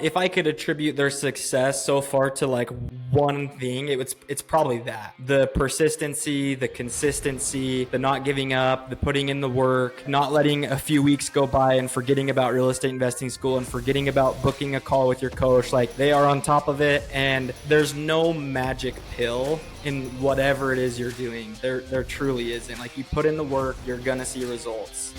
If I could attribute their success so far to like one thing, it's probably that. The persistency, the consistency, the not giving up, the putting in the work, not letting a few weeks go by and forgetting about real estate investing school and forgetting about booking a call with your coach. Like, they are on top of it, and there's no magic pill in whatever it is you're doing. There truly isn't. Like, you put in the work, you're gonna see results.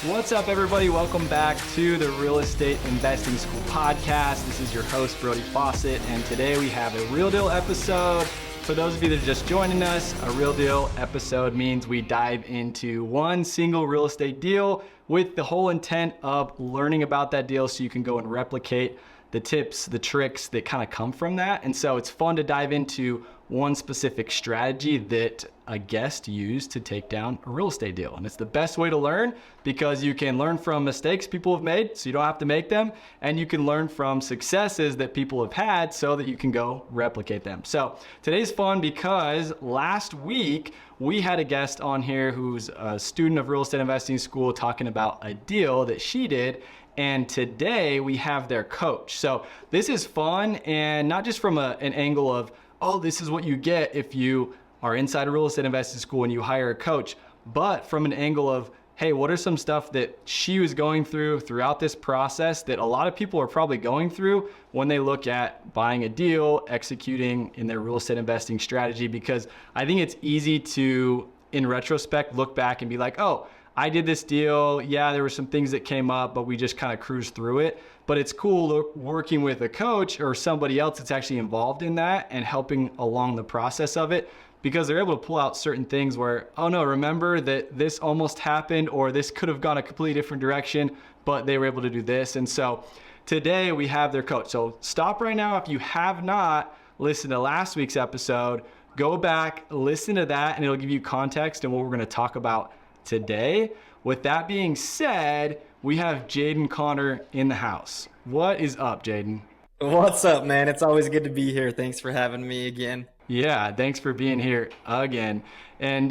What's up, everybody? Welcome back to the Real Estate Investing School podcast. This is your host, Brody Fausett, and today we have a real deal episode. For those of you that are just joining us, a real deal episode means we dive into one single real estate deal with the whole intent of learning about that deal so you can go and replicate the tips, the tricks that kind of come from that. And so it's fun to dive into one specific strategy that a guest used to take down a real estate deal. And it's the best way to learn because you can learn from mistakes people have made so you don't have to make them. And you can learn from successes that people have had so that you can go replicate them. So today's fun because last week we had a guest on here who's a student of real estate investing school talking about a deal that she did. And today we have their coach. So this is fun, and not just from an angle of, oh, this is what you get if you are inside a real estate investing school and you hire a coach, but from an angle of, hey, what are some stuff that she was going through throughout this process that a lot of people are probably going through when they look at buying a deal, executing in their real estate investing strategy? Because I think it's easy to, in retrospect, look back and be like, oh, I did this deal. Yeah, there were some things that came up, but we just kind of cruised through it. But it's cool working with a coach or somebody else that's actually involved in that and helping along the process of it, because they're able to pull out certain things where, oh no, remember that this almost happened, or this could have gone a completely different direction, but they were able to do this. And so today we have their coach. So stop right now. If you have not listened to last week's episode, go back, listen to that, and it'll give you context and what we're going to talk about today. With that being said, we have Jaden Connor in the house. What is up, Jaden? What's up, man? It's always good to be here. Thanks for having me again. Yeah, thanks for being here again. And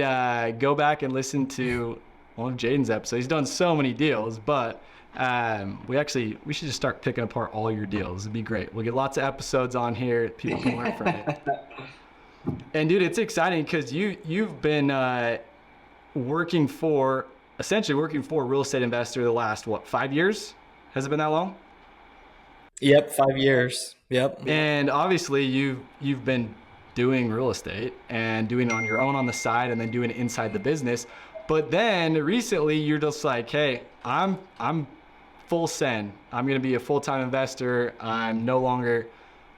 go back and listen to one of Jaden's episodes. He's done so many deals, but we should just start picking apart all your deals. It'd be great. We'll get lots of episodes on here. People can learn from it. And dude, it's exciting because you've been essentially working for a real estate investor the last, 5 years? Has it been that long? Yep, 5 years. Yep. And obviously you've been doing real estate and doing it on your own on the side and then doing it inside the business. But then recently you're just like, hey, I'm full send. I'm going to be a full-time investor. I'm no longer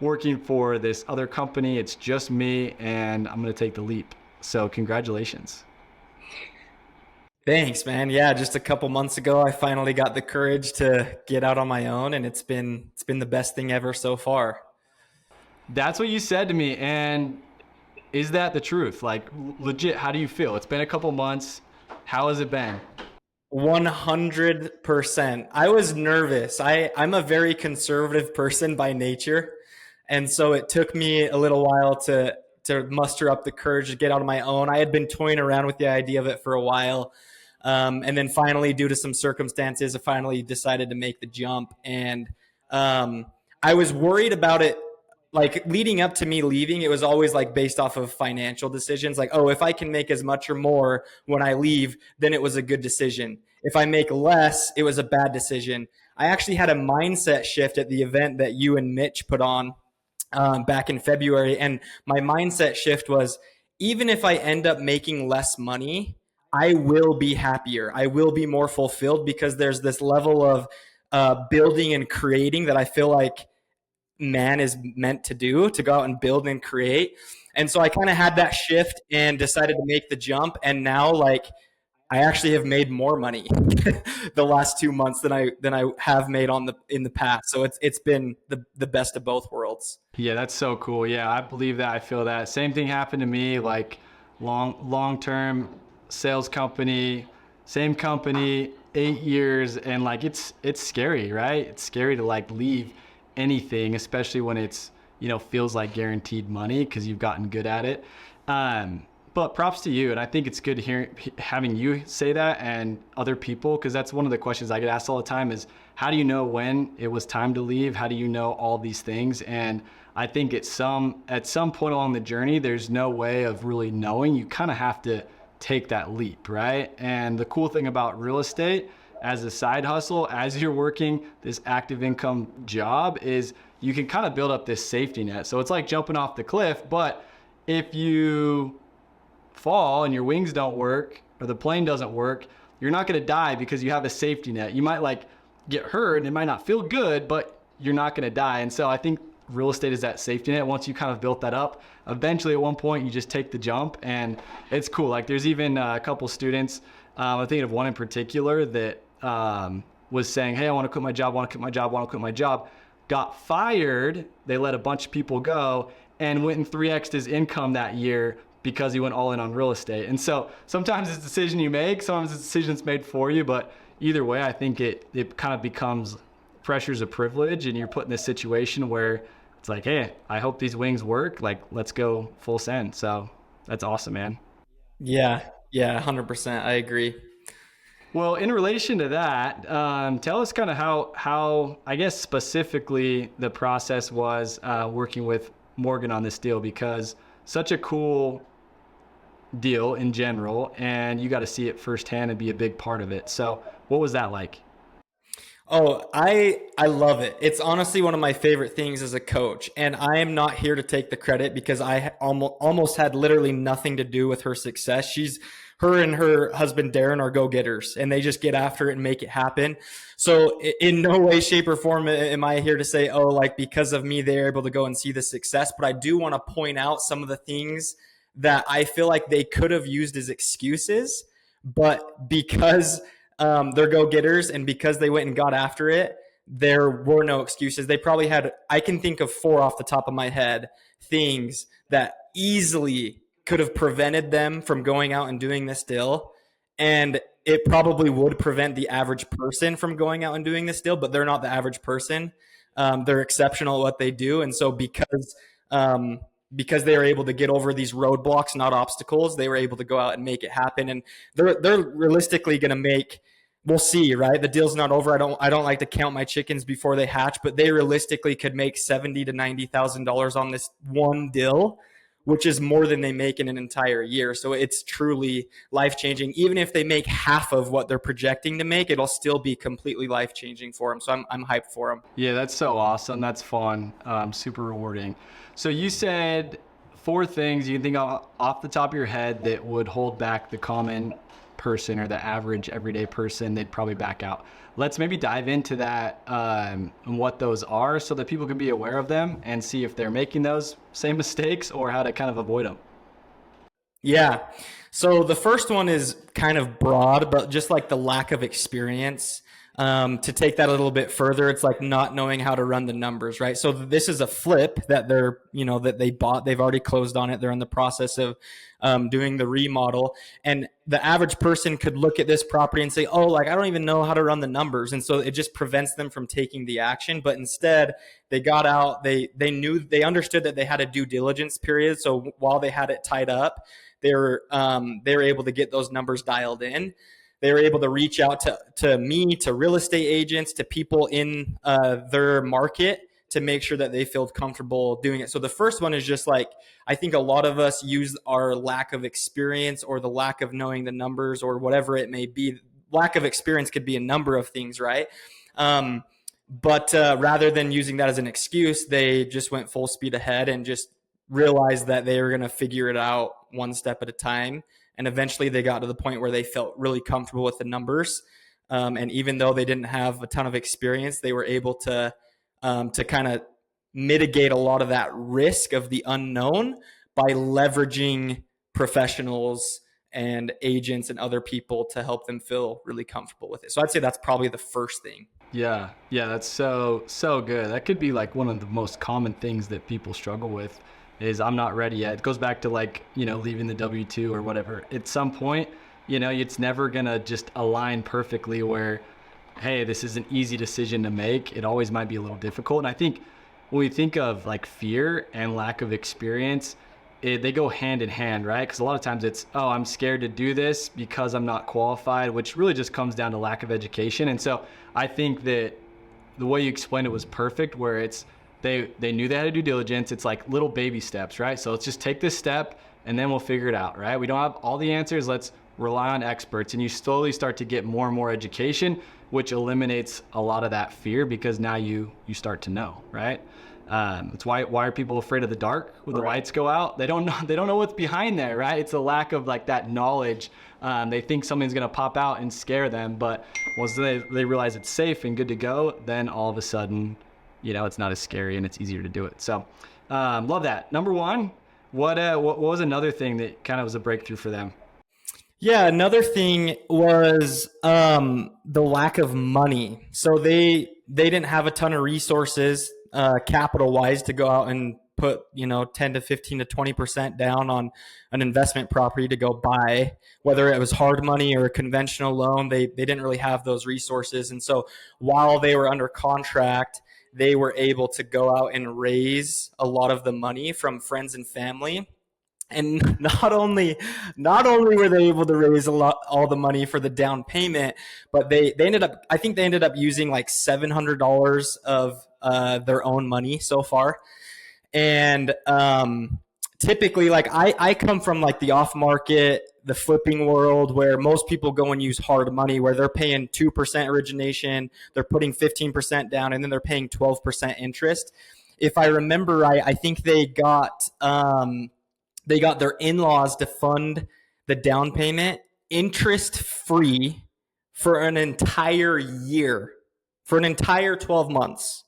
working for this other company. It's just me, and I'm going to take the leap. So congratulations. Thanks, man. Yeah, just a couple months ago, I finally got the courage to get out on my own, and it's been the best thing ever so far. That's what you said to me. And is that the truth? Like, legit, how do you feel? It's been a couple months. How has it been? 100%. I was nervous. I'm a very conservative person by nature. And so it took me a little while to muster up the courage to get out on my own. I had been toying around with the idea of it for a while. And then finally, due to some circumstances, I finally decided to make the jump. And I was worried about it. Like, leading up to me leaving, it was always like based off of financial decisions. Like, oh, if I can make as much or more when I leave, then it was a good decision. If I make less, it was a bad decision. I actually had a mindset shift at the event that you and Mitch put on back in February. And my mindset shift was, even if I end up making less money, I will be happier. I will be more fulfilled, because there's this level of building and creating that I feel like man is meant to do, to go out and build and create. And so I kind of had that shift and decided to make the jump. And now, like, I actually have made more money the last 2 months than I have made in the past. So it's been the best of both worlds. Yeah, that's so cool. Yeah, I believe that. I feel that. Same thing happened to me, like long-term sales company, same company, 8 years. And like, it's scary, right? It's scary to like leave anything, especially when it's, feels like guaranteed money because you've gotten good at it. But props to you. And I think it's good having you say that and other people, because that's one of the questions I get asked all the time is, how do you know when it was time to leave? How do you know all these things? And I think at some point along the journey, there's no way of really knowing. You kind of have to take that leap, right? And the cool thing about real estate as a side hustle, as you're working this active income job, is you can kind of build up this safety net. So it's like jumping off the cliff, but if you fall and your wings don't work or the plane doesn't work, you're not going to die because you have a safety net. You might like get hurt and it might not feel good, but you're not going to die. And so I think real estate is that safety net. Once you kind of built that up, eventually at one point you just take the jump, and it's cool. Like there's even a couple students, I'm thinking of one in particular that was saying, hey, I want to quit my job, got fired. They let a bunch of people go and went and 3x'd his income that year because he went all in on real estate. And so sometimes it's a decision you make, sometimes it's a decision that's made for you, but either way, I think it kind of becomes pressures of privilege, and you're put in this situation where it's like, hey, I hope these wings work. Like, let's go full send. So that's awesome, man. Yeah, 100%. I agree. Well, in relation to that, tell us kind of how I guess specifically the process was working with Morgan on this deal, because such a cool deal in general, and you got to see it firsthand and be a big part of it. So what was that like? Oh, I love it. It's honestly one of my favorite things as a coach. And I am not here to take the credit because I almost had literally nothing to do with her success. Her and her husband, Darren, are go-getters, and they just get after it and make it happen. So in no way, shape, or form am I here to say, oh, like because of me, they're able to go and see the success. But I do want to point out some of the things that I feel like they could have used as excuses, but because they're go-getters and because they went and got after it, there were no excuses. They probably had, I can think of 4 off the top of my head, things that easily could have prevented them from going out and doing this deal. And it probably would prevent the average person from going out and doing this deal, but they're not the average person. They're exceptional at what they do. And so because they were able to get over these roadblocks, not obstacles, they were able to go out and make it happen. And they're realistically going to make, we'll see, right? The deal's not over. I don't like to count my chickens before they hatch, but they realistically could make $70,000 to $90,000 on this one deal, which is more than they make in an entire year. So it's truly life-changing. Even if they make half of what they're projecting to make, it'll still be completely life-changing for them. So I'm hyped for them. Yeah, that's so awesome. That's fun. Super rewarding. So you said 4 things you can think of off the top of your head that would hold back the common person or the average everyday person. They'd probably back out. Let's maybe dive into that and what those are so that people can be aware of them and see if they're making those same mistakes or how to kind of avoid them. Yeah. So the first one is kind of broad, but just like the lack of experience. To take that a little bit further, it's like not knowing how to run the numbers, right? So this is a flip that that they bought. They've already closed on it. They're in the process of doing the remodel. And the average person could look at this property and say, oh, like, I don't even know how to run the numbers. And so it just prevents them from taking the action. But instead, they got out, they understood that they had a due diligence period. So while they had it tied up, they were able to get those numbers dialed in. They were able to reach out to me, to real estate agents, to people in their market to make sure that they feel comfortable doing it. So the first one is just like, I think a lot of us use our lack of experience or the lack of knowing the numbers or whatever it may be. Lack of experience could be a number of things, right? But rather than using that as an excuse, they just went full speed ahead and just realized that they were going to figure it out one step at a time. And eventually they got to the point where they felt really comfortable with the numbers. And even though they didn't have a ton of experience, they were able to kind of mitigate a lot of that risk of the unknown by leveraging professionals and agents and other people to help them feel really comfortable with it. So I'd say that's probably the first thing. Yeah, that's so good. That could be like one of the most common things that people struggle with is I'm not ready yet. It goes back to like, leaving the W-2 or whatever. At some point, it's never going to just align perfectly where, hey, this is an easy decision to make. It always might be a little difficult. And I think when we think of like fear and lack of experience, they go hand in hand, right? Because a lot of times it's, oh, I'm scared to do this because I'm not qualified, which really just comes down to lack of education. And so I think that the way you explained it was perfect, where it's they knew they had to do diligence. It's like little baby steps, right? So let's just take this step and then we'll figure it out, right? We don't have all the answers. Let's rely on experts. And you slowly start to get more and more education, which eliminates a lot of that fear, because now you start to know, right? It's why are people afraid of the dark when the lights go out? They don't know what's behind there, right? It's a lack of like that knowledge. They think something's gonna pop out and scare them, but once they realize it's safe and good to go, then all of a sudden, it's not as scary and it's easier to do it. So love that. Number one, what was another thing that kind of was a breakthrough for them? Yeah, another thing was the lack of money. So they didn't have a ton of resources capital wise to go out and put 10 to 15 to 20% down on an investment property to go buy, whether it was hard money or a conventional loan. They didn't really have those resources. And so while they were under contract, they were able to go out and raise a lot of the money from friends and family. And not only were they able to raise all the money for the down payment, but they ended up using like $700 of their own money so far. And typically, like I come from like the off market, the flipping world, where most people go and use hard money, where they're paying 2% origination, they're putting 15% down, and then they're paying 12% interest. If I remember right, I think they got their in-laws to fund the down payment interest free for an entire year, for an entire 12 months.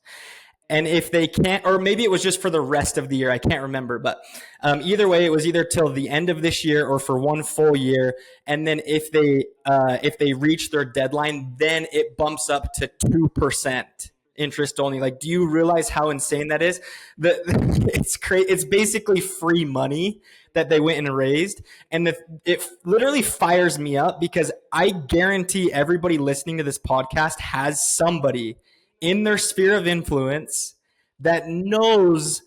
And if they can't, or maybe it was just for the rest of the year, I can't remember. But either way, it was either till the end of this year or for one full year. And then if they reach their deadline, then it bumps up to 2% interest only. Like, do you realize how insane that is? It's basically free money that they went and raised. And it literally fires me up, because I guarantee everybody listening to this podcast has somebody in their sphere of influence that knows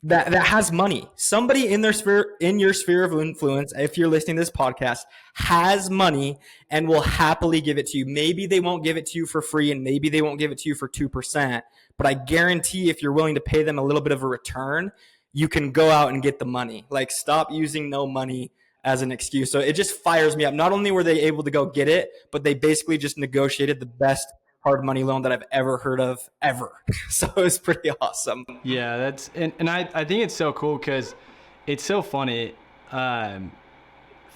that has money. Somebody in your sphere of influence, if you're listening to this podcast, has money and will happily give it to you. Maybe they won't give it to you for free, and maybe they won't give it to you for 2%, but I guarantee if you're willing to pay them a little bit of a return, you can go out and get the money. Like, stop using no money as an excuse. So it just fires me up. Not only were they able to go get it, but they basically just negotiated the best hard money loan that I've ever heard of ever. So it was pretty awesome. Yeah, that's and I think it's so cool, because it's so funny.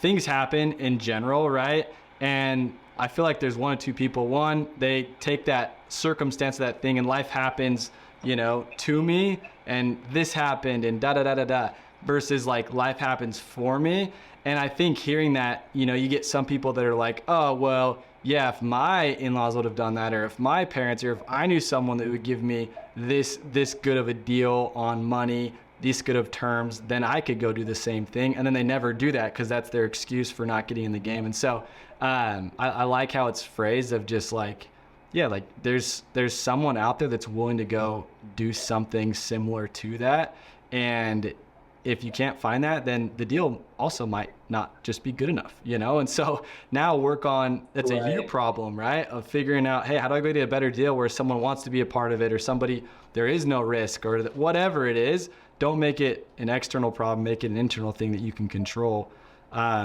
Things happen in general, right? And I feel like there's one or two people. One, they take that circumstance of that thing, and life happens, to me, and this happened, and da da da da da. Versus like life happens for me. And I think hearing that, you get some people that are like, oh well, yeah, if my in-laws would have done that, or if my parents, or if I knew someone that would give me this good of a deal on money, these good of terms, then I could go do the same thing. And then they never do that, because that's their excuse for not getting in the game. And so I like how it's phrased, of just like, yeah, like there's someone out there that's willing to go do something similar to that. And if you can't find that, then the deal also might not just be good enough, And so now work on, that's a you problem, right? Of figuring out, hey, how do I go get a better deal where someone wants to be a part of it, or somebody, there is no risk, or whatever it is. Don't make it an external problem, make it an internal thing that you can control.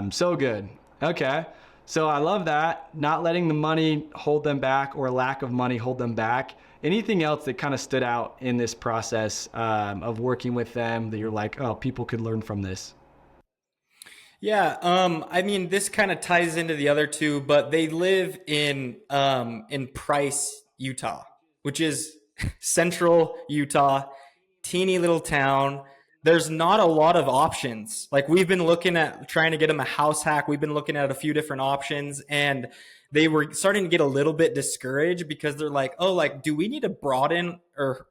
So good. Okay. So I love that. Not letting the money hold them back, or lack of money hold them back. Anything else that kind of stood out in this process of working with them that you're like, oh, people could learn from this? Yeah, I mean, this kind of ties into the other two, but they live in Price, Utah, which is central Utah, teeny little town. There's not a lot of options. Like, we've been looking at trying to get them a house hack. We've been looking at a few different options, and they were starting to get a little bit discouraged, because they're like, oh, like, do we need to broaden our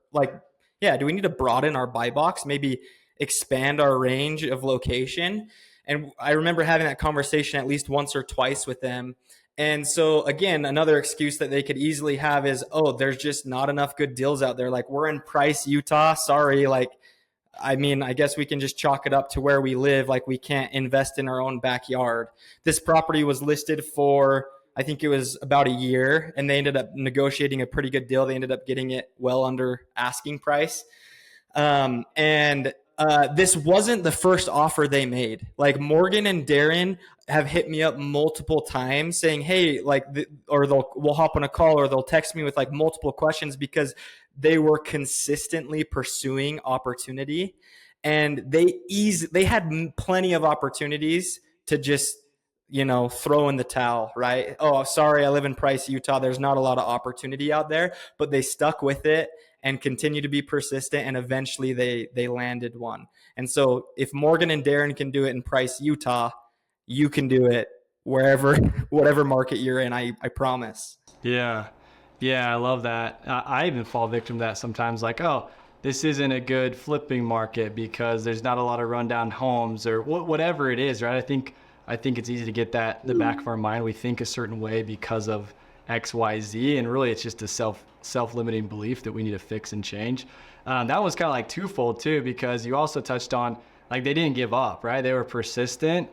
buy box? Maybe expand our range of location. And I remember having that conversation at least once or twice with them. And so again, another excuse that they could easily have is, oh, there's just not enough good deals out there. Like, we're in Price, Utah. Sorry. Like, I mean, I guess we can just chalk it up to where we live. Like, we can't invest in our own backyard. This property was listed for, I think it was about a year, and they ended up negotiating a pretty good deal. They ended up getting it well under asking price. And this wasn't the first offer they made. Like, Morgan and Darren have hit me up multiple times saying, hey, like, or we'll hop on a call, or they'll text me with like multiple questions, because they were consistently pursuing opportunity, and they had plenty of opportunities to just, throw in the towel, right? Oh, sorry, I live in Price, Utah. There's not a lot of opportunity out there, but they stuck with it and continue to be persistent, and eventually they landed one. And so if Morgan and Darren can do it in Price, Utah, you can do it wherever, whatever market you're in, I promise. Yeah. Yeah, I love that. I even fall victim to that sometimes, like, oh, this isn't a good flipping market because there's not a lot of rundown homes, or whatever it is, right? I think it's easy to get that in the back of our mind. We think a certain way because of X, Y, Z, and really it's just a self-limiting belief that we need to fix and change. That was kind of like twofold too, because you also touched on, like, they didn't give up, right? They were persistent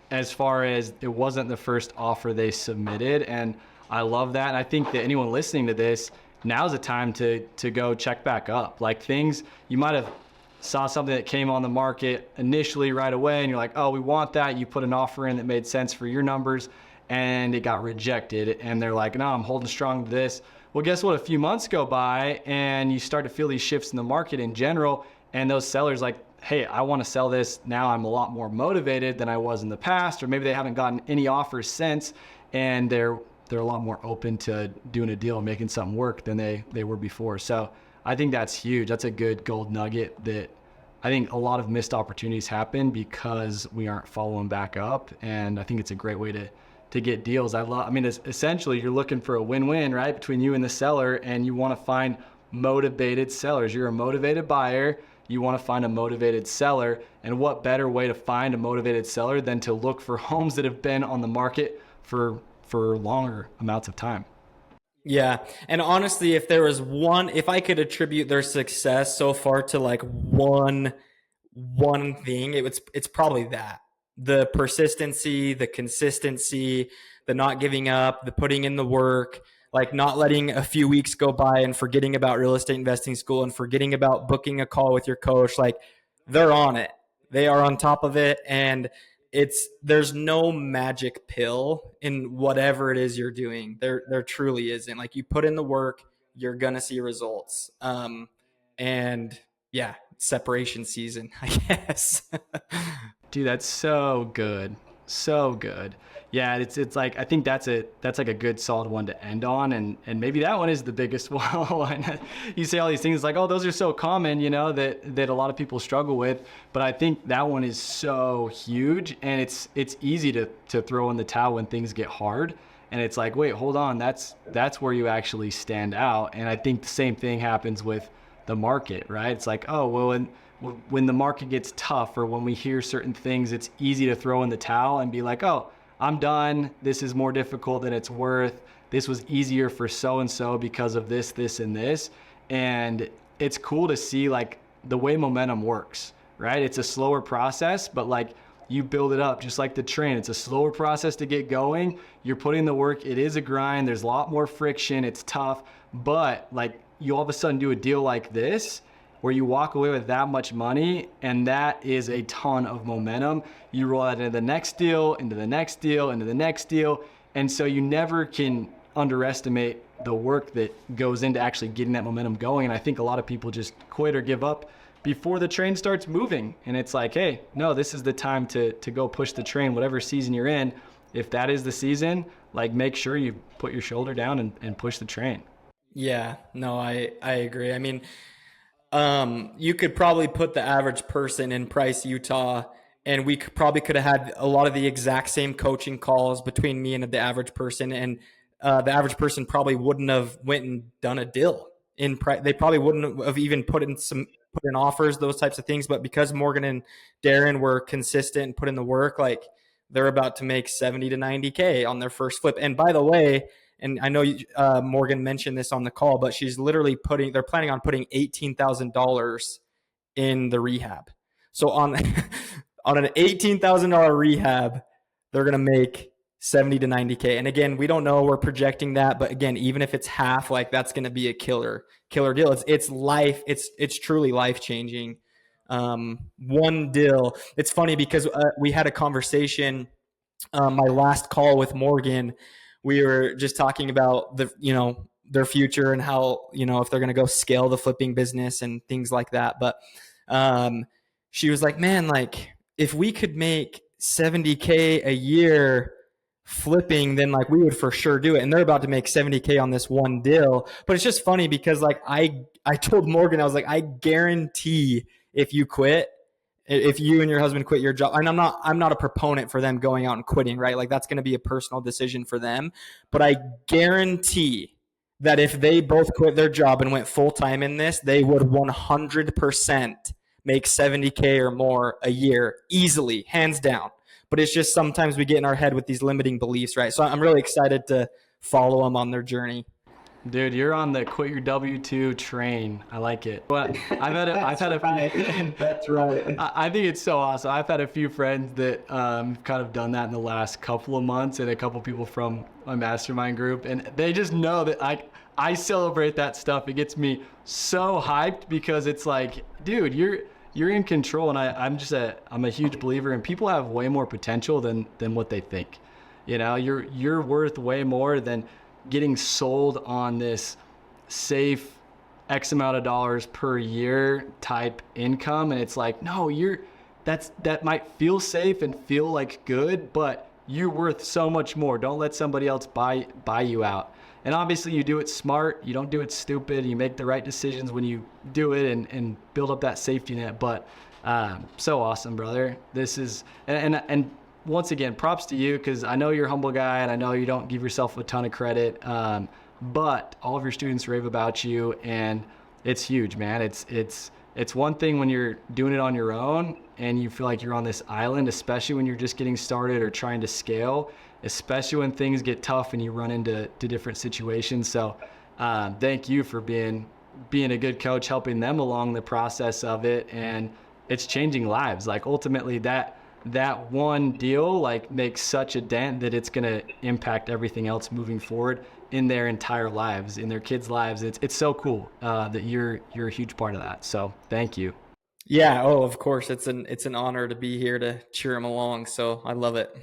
as far as it wasn't the first offer they submitted, and I love that. And I think that anyone listening to this, now's the time to go check back up. Like, things you might have saw something that came on the market initially right away, and you're like, oh, we want that. You put an offer in that made sense for your numbers, and it got rejected. And they're like, no, I'm holding strong to this. Well, guess what? A few months go by, and you start to feel these shifts in the market in general, and those sellers like, hey, I want to sell this now. I'm a lot more motivated than I was in the past, or maybe they haven't gotten any offers since, and they're a lot more open to doing a deal and making something work than they were before. So I think that's huge. That's a good gold nugget that I think a lot of missed opportunities happen because we aren't following back up. And I think it's a great way to get deals. I mean, essentially you're looking for a win-win, right? Between you and the seller, and you want to find motivated sellers. You're a motivated buyer. You want to find a motivated seller. And what better way to find a motivated seller than to look for homes that have been on the market for longer amounts of time. Yeah. And honestly, if I could attribute their success so far to like one thing, it's probably that. The persistency, the consistency, the not giving up, the putting in the work, like not letting a few weeks go by and forgetting about real estate investing school and forgetting about booking a call with your coach. Like, they're on it. They are on top of it. And there's no magic pill in whatever it is you're doing. There truly isn't. Like, you put in the work, you're gonna see results. And yeah, separation season, I guess. Dude, that's so good. So good. Yeah, it's like, I think that's like a good solid one to end on, and maybe that one is the biggest one. You say all these things like, oh, those are so common, that a lot of people struggle with, but I think that one is so huge, and it's easy to throw in the towel when things get hard. And it's like, wait, hold on, that's where you actually stand out. And I think the same thing happens with the market, right? It's like, oh, well, when the market gets tough, or when we hear certain things, it's easy to throw in the towel and be like, oh, I'm done. This is more difficult than it's worth. This was easier for so-and-so because of this, this, and this. And it's cool to see like the way momentum works, right? It's a slower process, but like, you build it up just like the train. It's a slower process to get going. You're putting the work. It is a grind. There's a lot more friction. It's tough, but like, you all of a sudden do a deal like this where you walk away with that much money, and that is a ton of momentum. You roll that into the next deal, into the next deal, into the next deal. And so you never can underestimate the work that goes into actually getting that momentum going. And I think a lot of people just quit or give up before the train starts moving. And it's like, hey, no, this is the time to go push the train, whatever season you're in. If that is the season, like, make sure you put your shoulder down and push the train. Yeah, no, I agree. I mean, you could probably put the average person in Price, Utah, and we probably could have had a lot of the exact same coaching calls between me and the average person, and the average person probably wouldn't have went and done a deal in Price. They probably wouldn't have even put in offers, those types of things. But because Morgan and Darren were consistent and put in the work, like, they're about to make 70 to 90K on their first flip. And by the way, and I know Morgan mentioned this on the call, but she's literally they're planning on putting $18,000 in the rehab. So on on an $18,000 rehab, they're going to make 70 to 90K. And again, we don't know, we're projecting that, but again, even if it's half, like that's going to be a killer deal. It's life. It's truly life changing. One deal. It's funny because we had a conversation, my last call with Morgan, we were just talking about their future and how, if they're going to go scale the flipping business and things like that. But, she was like, man, like if we could make 70K a year flipping, then like we would for sure do it. And they're about to make 70K on this one deal. But it's just funny because like I told Morgan, I was like, I guarantee if you and your husband quit your job, and I'm not a proponent for them going out and quitting, right? Like that's going to be a personal decision for them. But I guarantee that if they both quit their job and went full time in this, they would 100% make 70K or more a year easily, hands down. But it's just sometimes we get in our head with these limiting beliefs, right? So I'm really excited to follow them on their journey. Dude, you're on the quit your W-2 train. I like it. But I've had a few. That's right. I think it's so awesome. I've had a few friends that kind of done that in the last couple of months, and a couple people from my mastermind group, and they just know that I celebrate that stuff. It gets me so hyped because it's like, dude, you're in control, and I'm a huge believer in people have way more potential than what they think. You're worth way more than getting sold on this safe X amount of dollars per year type income. And it's like, no, that might feel safe and feel like good, but you're worth so much more. Don't let somebody else buy you out. And obviously you do it smart. You don't do it stupid. You make the right decisions when you do it and build up that safety net. But so awesome, brother. This is, and once again, props to you, because I know you're a humble guy and I know you don't give yourself a ton of credit, but all of your students rave about you, and it's huge, man. It's one thing when you're doing it on your own and you feel like you're on this island, especially when you're just getting started or trying to scale, especially when things get tough and you run into different situations. So thank you for being a good coach, helping them along the process of it. And it's changing lives. Like ultimately that one deal like makes such a dent that it's going to impact everything else moving forward in their entire lives, in their kids' lives. It's so cool that you're a huge part of that. So thank you. Yeah. Oh, of course. It's an honor to be here to cheer them along. So I love it.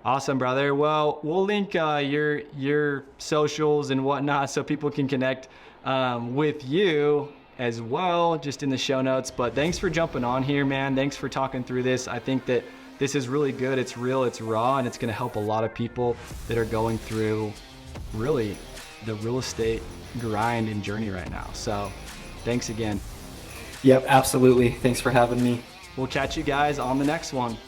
Awesome, brother. Well, we'll link your socials and whatnot so people can connect with you as well, just in the show notes. But thanks for jumping on here, man. Thanks for talking through this. I think that this is really good. It's real, it's raw, and it's going to help a lot of people that are going through really the real estate grind and journey right now. So thanks again. Yep, absolutely. Thanks for having me. We'll catch you guys on the next one.